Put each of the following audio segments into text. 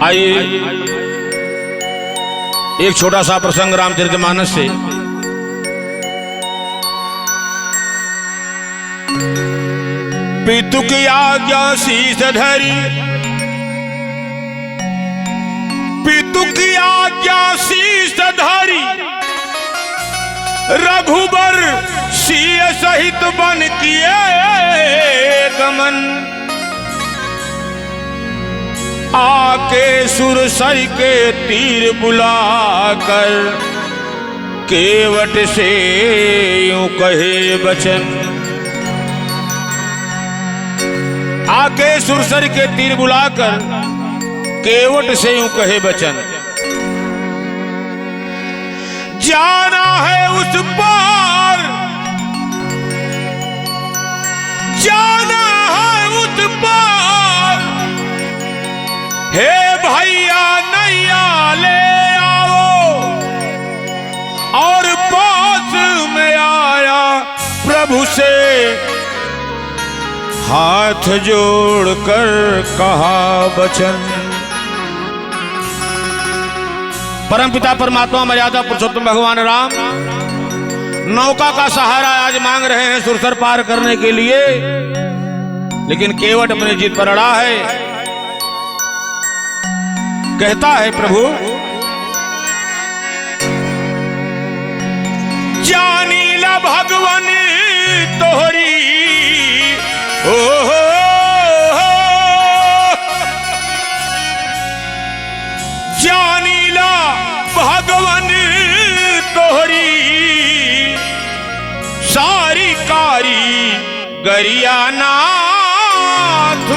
आइए एक छोटा सा प्रसंग रामचरितमानस से। पितु की आज्ञा शीश धरी, पितु की आज्ञा शीश धरी, रघुबर सिय सहित बन किए गमन। आके सुरसर के तीर बुलाकर केवट से यूं कहे बचन। आके सुरसर के तीर बुलाकर केवट से यूं कहे बचन। जाना है उस पार, जाना है उस पार, हे भैया नैया ले आओ। और पास में आया प्रभु से हाथ जोड़कर कहा वचन। परमपिता परमात्मा मर्यादा पुरुषोत्तम भगवान राम नौका का सहारा आज मांग रहे हैं सुरसर पार करने के लिए, लेकिन केवट अपनी जिद पर अड़ा है। कहता है प्रभु, जानीला भगवान तोहरी ओ हो, जानीला भगवान तोहरी सारी कारी गरिया नाथ,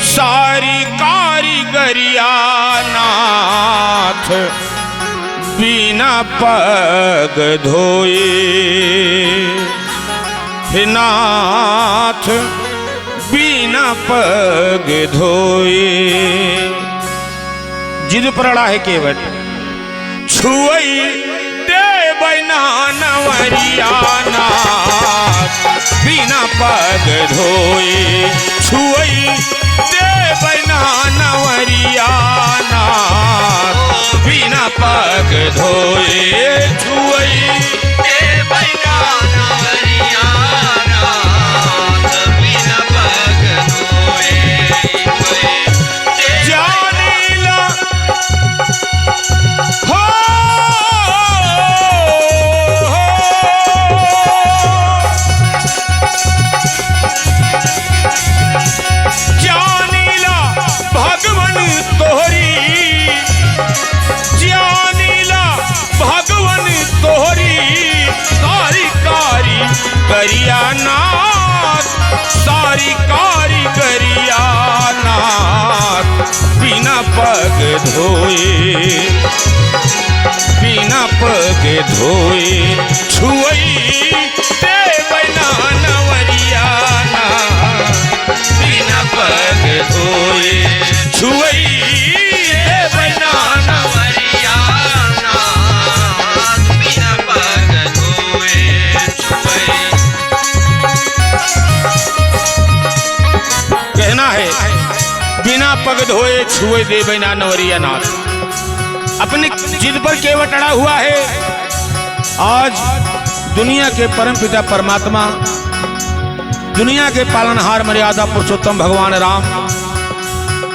सारी कारीगरिया नाथ, बिना पग धोए हे नाथ, बिना पग धोए। जिद पर अड़ा है केवट, छुई दे बैना नवरिया नाथ, बिना पग धोए। छुई दे बैना नवरिया नाथ, बिना पग धोए। छुई दे बैना नवरिया नाथ, बिना पग धोए। जानीला हो, जानीला भगवान तोहरी, जानीला भगवान तोहरी सारी कारी गरिया नाथ, सारी कारी गरिया नाथ, बिना पग धोए, बिना पग धोए। छुई दे बैना नवरिया नाथ, बिना पग धोए। छुई दे बैना नवरिया नाथ, बिना पग धोए। कहना है बिना पग धोए छुए दे बैना नवरिया नाथ। अपनी जिद पर केवट अड़ा हुआ है। आज दुनिया के परमपिता परमात्मा, दुनिया के पालनहार मर्यादा पुरुषोत्तम भगवान राम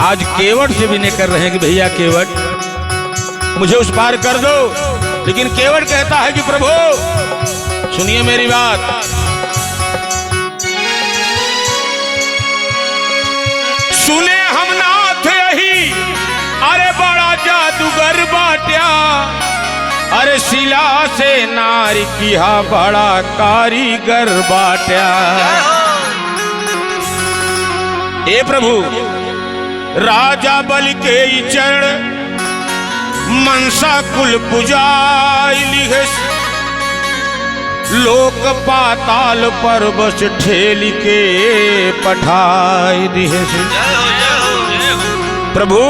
आज केवट से विनय कर रहे हैं कि भैया केवट मुझे उस पार कर दो। लेकिन केवट कहता है कि प्रभु सुनिए मेरी बात, सुने हम नाथ यही, अरे बड़ा जादूगर बाट्या, अरे शिला से नारी किया बड़ा कारीगर बाट्या। ए प्रभु राजा बल के चरण मनसा कुल पुजाई लिहस, लोक पाताल पर बस ठेल के पठाई दिहस। प्रभु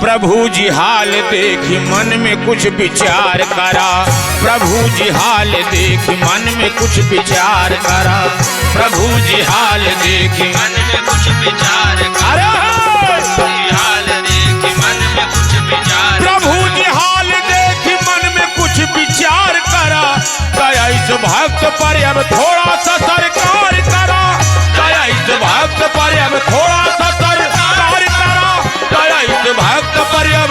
प्रभु जी हाल देखी मन में कुछ विचार करा, प्रभु जी हाल देखी मन में कुछ विचार करा, प्रभु जी हाल देखी मन में कुछ विचार करा। पर अब थोड़ा सा सरकार करा, दया इस भक्त पर अब थोड़ा सा सरकार करा, दया इस भक्त पर अब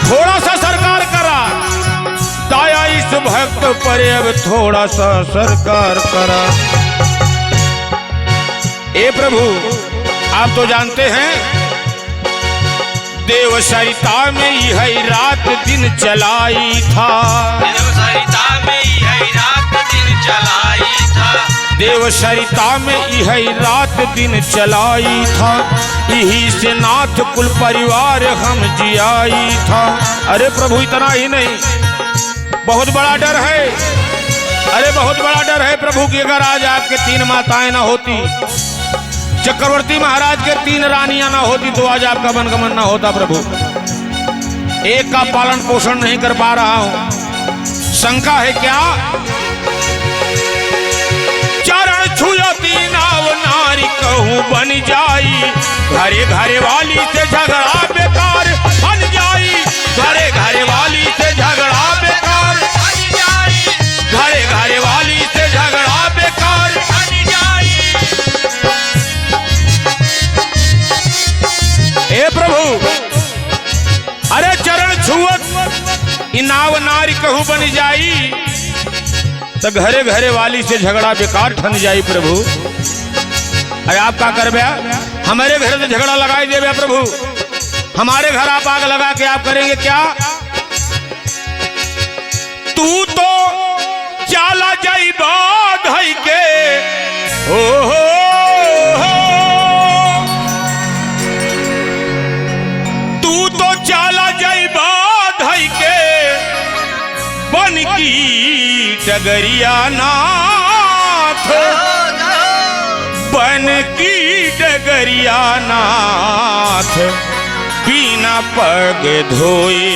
थोड़ा सा सरकार करा, दया इस भक्त पर अब थोड़ा सा सरकार करा। ए प्रभु आप तो जानते हैं देव सरिता में यह रात दिन चलाई था, देव सरिता में यह रात दिन चलाई था, देव सरिता में यह रात दिन चलाई था, यही से नाथ कुल परिवार हम जियाई था। अरे प्रभु इतना ही नहीं, बहुत बड़ा डर है, अरे बहुत बड़ा डर है प्रभु कि अगर आज आपके 3 माताएं ना होती, चक्रवर्ती महाराज के 3 रानियां ना होती तो आज आपका वनगमन ना होता। प्रभु एक का पालन पोषण नहीं कर पा रहा हूं, शंका है क्या? चरण छुयती नाव नारी कहूं बन जाई, घरे घरे वाली से झगड़ा बेकार बन जाई, घरे घरे वाली से झगड़ा बेकार बन जाई, घरे घरे वाली से झगड़ा बेकार बन जाई। हे प्रभु अरे चरण छुअत नाव नारी कहूं बन जाई, तो घरे घरे वाली से झगड़ा बेकार ठन जाई। प्रभु अरे आप क्या कर बया, हमारे घर से झगड़ा लगाई दे बया प्रभु, हमारे घर आप आग लगा के आप करेंगे क्या? तू तो चाला जाई बाध है के हो, तू तो चाला जाई बाध है के बन की डगरिया नाथ, बन की डगरिया नाथ, बिना पग धोए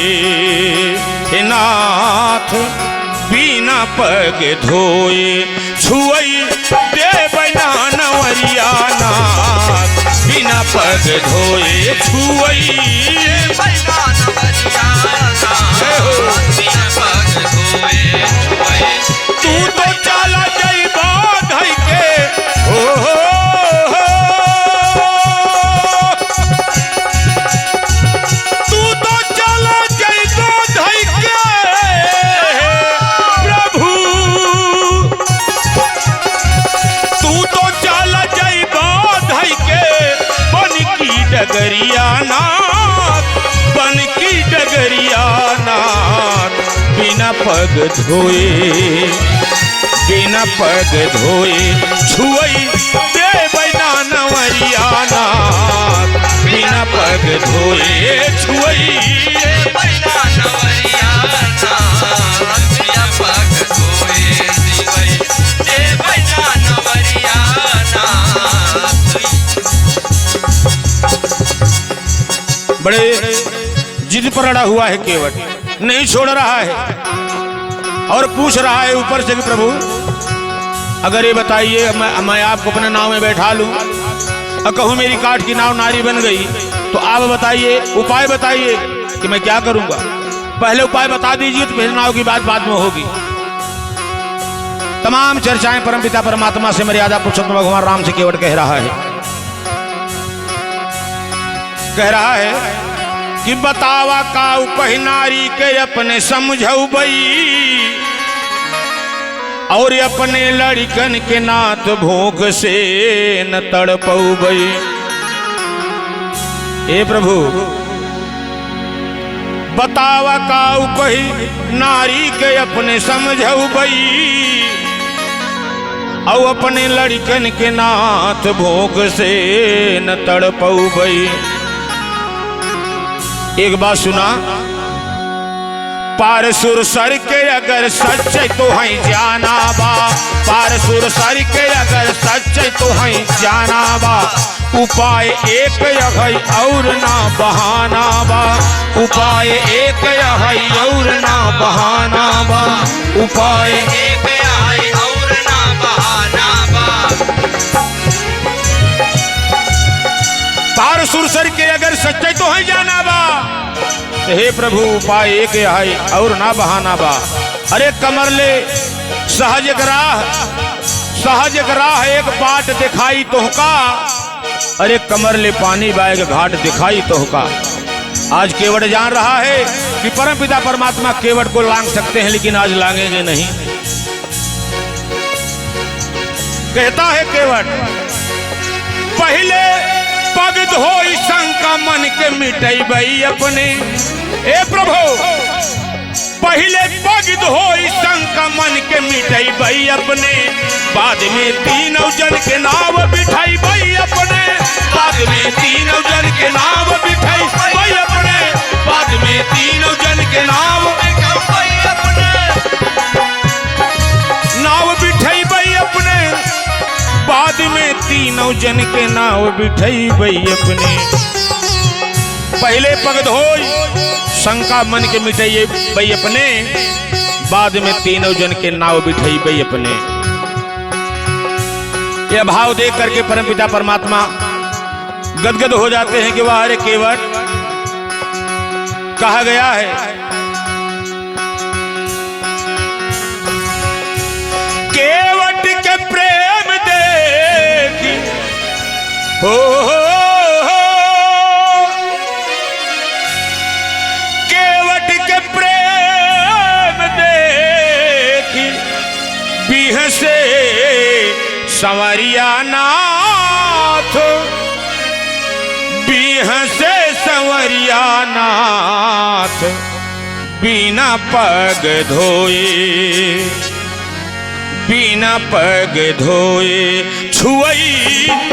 नाथ, बिना पग धोए छुई दे बना नवरिया नाथ, बिना पग धोए छुई बना नवरिया नाथ, बिना पग धोए छुई। तू तो चला जाई बाध है के हो, तू तो चला जाई बाध है के प्रभु, तू तो चला जाई बाध है के बन की डगरिया नाथ, बन की डगरिया नाथ, बिना पग धोए, बिना पग धोए छुई दे बना नवरिया नाथ, बिना पग धोए छुई बना नवरिया नाथ, बिना पग धोए दिवई दे बना नवरिया नाथ। बड़े जिद पर अड़ा हुआ है केवट, नहीं छोड़ रहा है और पूछ रहा है ऊपर से कि प्रभु अगर ये बताइए मैं आपको अपने नाव में बैठा लूं और कहूं मेरी काठ की नाव नारी बन गई, तो आप बताइए उपाय बताइए कि मैं क्या करूंगा। पहले उपाय बता दीजिए तो फिर नाव की बात बाद में होगी। तमाम चर्चाएं परमपिता परमात्मा से मर्यादा पुरुषोत्तम भगवान राम से केवट कह रहा है कि बतावा का उपहि नारी के अपने समझऊ बई, और अपने लड़कन के नाथ भूख से न तड़पऊ बई। ए प्रभु बतावा का उपहि नारी के अपने समझऊ बई, और अपने लड़कन के नाथ भूख से न तड़पऊ बई। एक बात सुना, पार सुर सर के अगर सच्चे तो है जाना बा, पार सुर सर के अगर सच्चे तो है जाना बा, उपाय एक है और ना बहाना बा, उपाय एक है और ना बहाना बा, उपाय एक है और ना बहाना बा। पार सुर सर के अगर सच्चे तो है जाना बा, हे प्रभु उपाय एक है और ना बहाना बा। अरे कमर ले सहज राह एक बाट दिखाई तोहका। अरे कमर ले पानी बा एक घाट दिखाई तोहका। आज केवट जान रहा है कि परमपिता परमात्मा केवट को लांग सकते हैं, लेकिन आज लांगेंगे नहीं। कहता है केवट, पहले पग धोई शंका मन के मिटई बई अपने। ए प्रभु पहले पग धोई शंका मन के मिटई बई अपने। बाद में तीनों जन के नाव बिठाई बई अपने। बाद में तीनों जन के नाव बिठाई बई अपने। बाद में तीनों जन के नाव बिठाई बई अपने। बाद में तीनों जन के नाव बिठाई बई अपने। पहले पग धोई शंका मन के मिटाइए बई अपने। बाद में तीनों जन के नाव बिठाई बई अपने। यह भाव देख करके परमपिता परमात्मा गदगद हो जाते हैं कि वह अरे केवट कहा गया है, केवट के प्रेम देखी हो केवट के प्रेम देखी बिह से संवरिया नाथ। बिह से संवरिया नाथ बिना पग धोए। बिना पग धोए छुई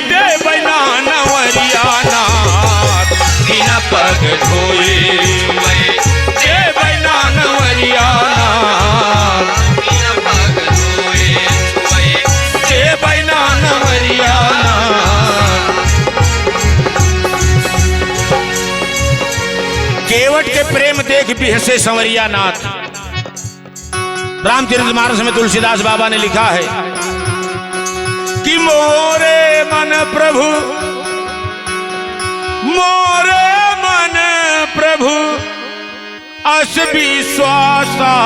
दे बना नवरिया नाथ। बिना पग धोए दे बना नवरिया नाथ। बिना पग धोए दे बना नवरिया नाथ। केवट के प्रेम देख बिहसे संवरिया नाथ। रामचरितमानस में तुलसीदास बाबा ने लिखा है कि मोरे मन प्रभु अस विश्वासा।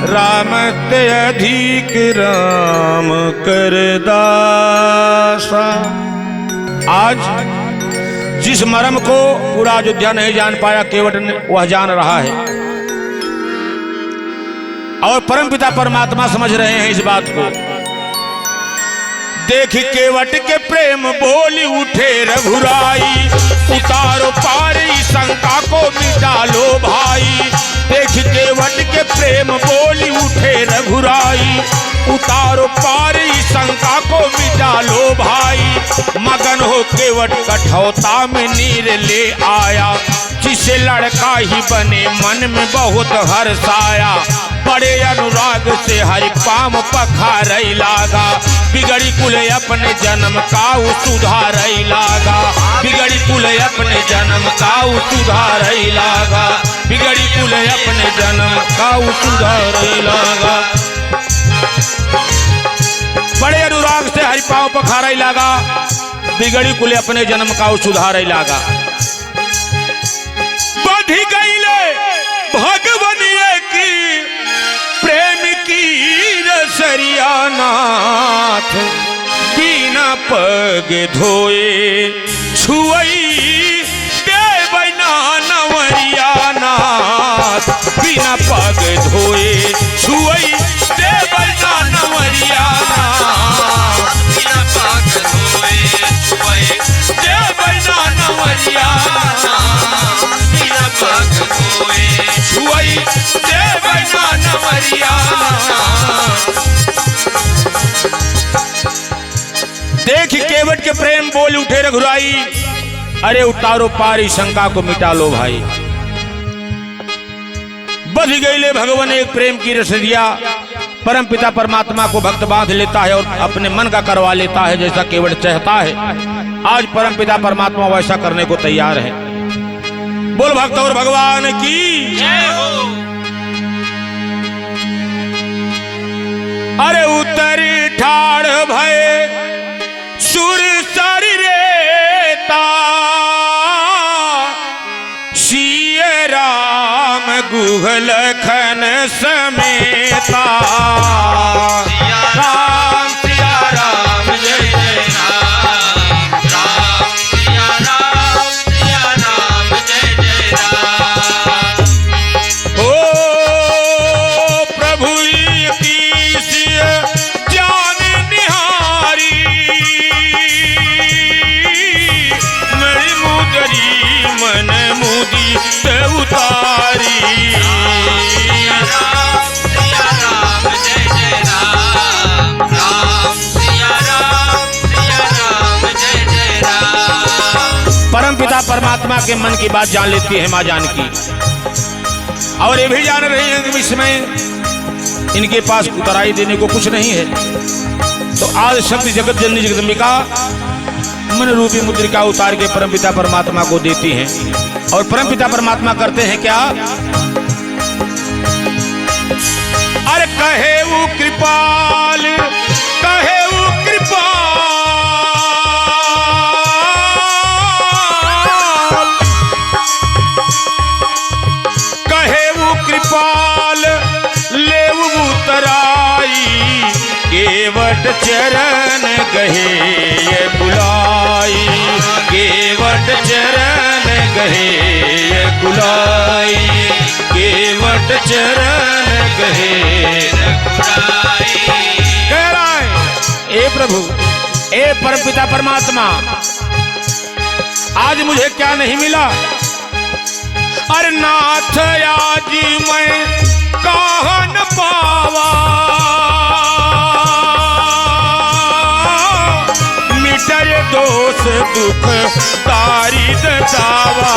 राम ते अधिक राम कर दासा। आज जिस मर्म को पूरा अयोध्या नहीं जान पाया केवट ने वह जान रहा है और परमपिता परमात्मा समझ रहे हैं इस बात को। देख केवट के प्रेम बोली उठे रघुराई। उतारो पारी शंका को मिटा लो भाई। देख केवट के प्रेम बोली उठे रघुराई। उतारो पारी शंका को मिटा लो भाई। मगन हो केवट कठौता में नीर ले आया। जिसे लड़का ही बने मन में बहुत हर्ष आया। बड़े अनुराग से हरि पाम पखारई लागा। बिगड़ी कुल अपने जन्म काऊ सुधारई लागा। बिगड़ी कुल अपने जन्म काऊ सुधारई लागा। बिगड़ी कुल अपने जन्म काऊ सुधारई लागा। बड़े अनुराग से हरि पाम पखारई लागा। बिगड़ी कुल अपने जन्म काऊ सुधारई लागा। बधी गईले भगवनिए की प्रेम की रसरिया नाथ। बिना पग धोए छुई दे बना नवरिया नाथ। बिना पग धोए छुई दे बना नवरिया नाथ। बिना पग धोए दे बना नवरिया नाथ। बिना पग धोए छुई दे बना नवरिया नाथ। देख केवट के प्रेम बोल उठे रघुराई। अरे उतारो पारी शंका को मिटा लो भाई। बध गईले भगवान एक प्रेम की रसदिया। परम पिता परमात्मा को भक्त बांध लेता है और अपने मन का करवा लेता है जैसा केवट चाहता है। आज परम पिता परमात्मा वैसा करने को तैयार है। बोल भक्त और भगवान की जय हो। अरे उतरी ठाड़ भय सुर सर रेता। सी गुहल खन समेता। राम सिया राम जय जय राम। राम सिया राम जय जय राम। ओ प्रभु की सिय जान निहारी, मेरी मुदरी मन मुदी ते उतारी। सिया राम जय जय राम। राम सिया राम जय जय राम। परम पिता परमात्मा के मन की बात जान लेती है माँ जानकी, और ये भी जान रही है कि इसमें इनके पास उतराई देने को कुछ नहीं है। तो आज शक्ति जगत जननी जगदम्बिका मन रूपी मुद्रिका उतार के परमपिता परमात्मा को देती हैं, और परमपिता परमात्मा करते हैं क्या? अरे कहे वो कृपाल, कहे वो कृपाल, कहे वो कृपाल ले उतराई, केवट चरण गहे ये बुलाई, केवट चरण गहे ये बुलाई, केवट चरण गहे बुराई। कह रहा है ए प्रभु, ए परमपिता परमात्मा, आज मुझे क्या नहीं मिला? अरे नाथ आज मैं कहन पावा, मिटर दोष दुख तारी दावा।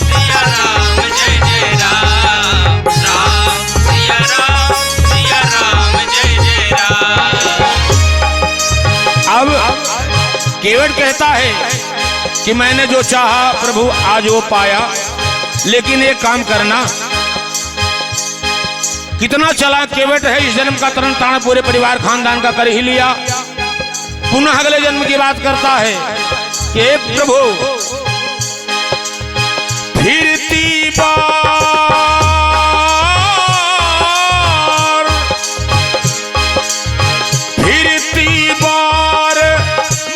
सिया राम जय जय राम। राम सिया राम जय जय राम। अब केवट कहता है कि मैंने जो चाहा प्रभु आज वो पाया, लेकिन एक काम करना, कितना चला केवट है, इस जन्म का तरण ताण पूरे परिवार खानदान का कर ही लिया, पुनः अगले जन्म की बात करता है कि हे प्रभु फिरती बार, फिरती बार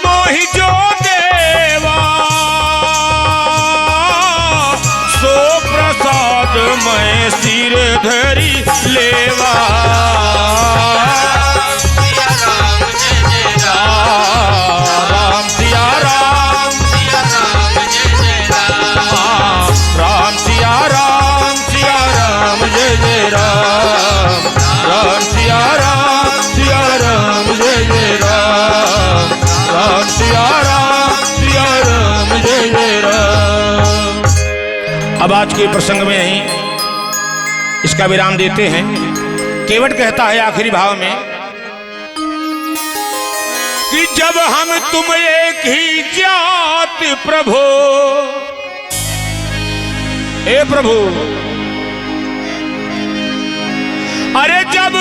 मोहि जो देवा, सो प्रसाद मैं सिर धरी लेवा। सिया राम जय जय राम सिया राम, जय जय राम। राम सिया राम जय जय राम, राम सिया राम जय जय राम, राम सिया राम जय जय राम। अब आज के प्रसंग में ही इसका विराम देते हैं। केवट कहता है आखिरी भाव में कि जब हम तुम एक ही जात प्रभु, ए प्रभु, अरे जब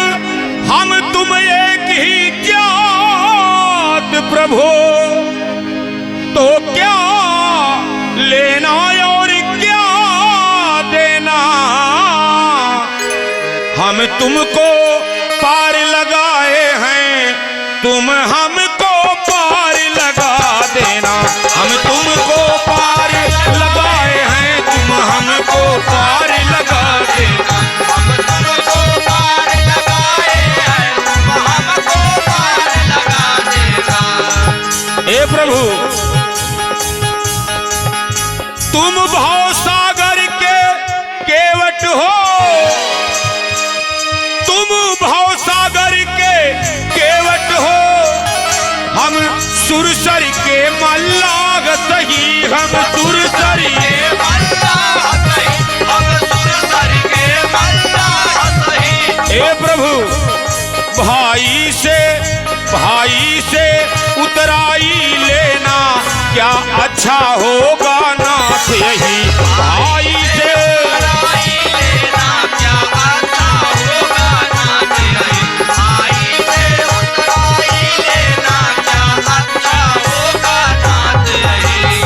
हम तुम एक ही जात प्रभु, तो क्या लेना और क्या देना, हम तुमको पार लगाए हैं, तुम हमको पार लगा देना, हम तुमको पार लगाए हैं, तुम हमको पार लगा देना। हम तुमको पार लगाए हैं, तुम हमको पार लगा देना। ए प्रभु, तुम भाव सागर के केवट हो, तुम भाव सागर के केवट हो, हम सुरसर के मल्लाह सही, हम सुरसर के मल्लाह सही, हम सुरसर के मल्लाह सही। ए प्रभु, भाई से उतराई लेना, क्या अच्छा होगा नाथ यही, भाई से उतराई लेना, क्या अच्छा होगा नाथ यही। भाई से उतराई लेना, क्या अच्छा होगा नाथ यही।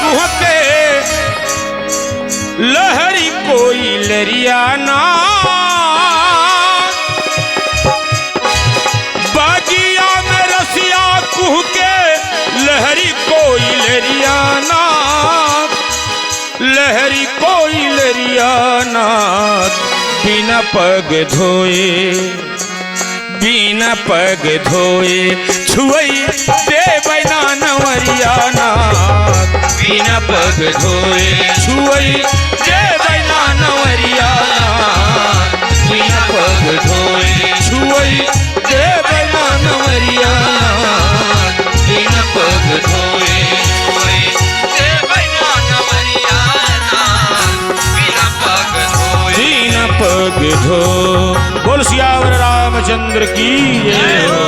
कुहके लहरी कोई लरिया नाथ बागिया में रसिया कुहके लहरी कोई लरिया नाथ लहरी कोई लरिया नाथ बिना पग धोए छुई दे बैना नवरिया नाथ बिना पग धोए छुई दे बैना नवरिया नाथ बिना पग धोए छुई दे बैना नवरिया नाथ बिना पग धोए छुई दे बैना नवरिया नाथ बिना पग धोए बिना पग धो। बोल सियावर रामचंद्र की जय हो।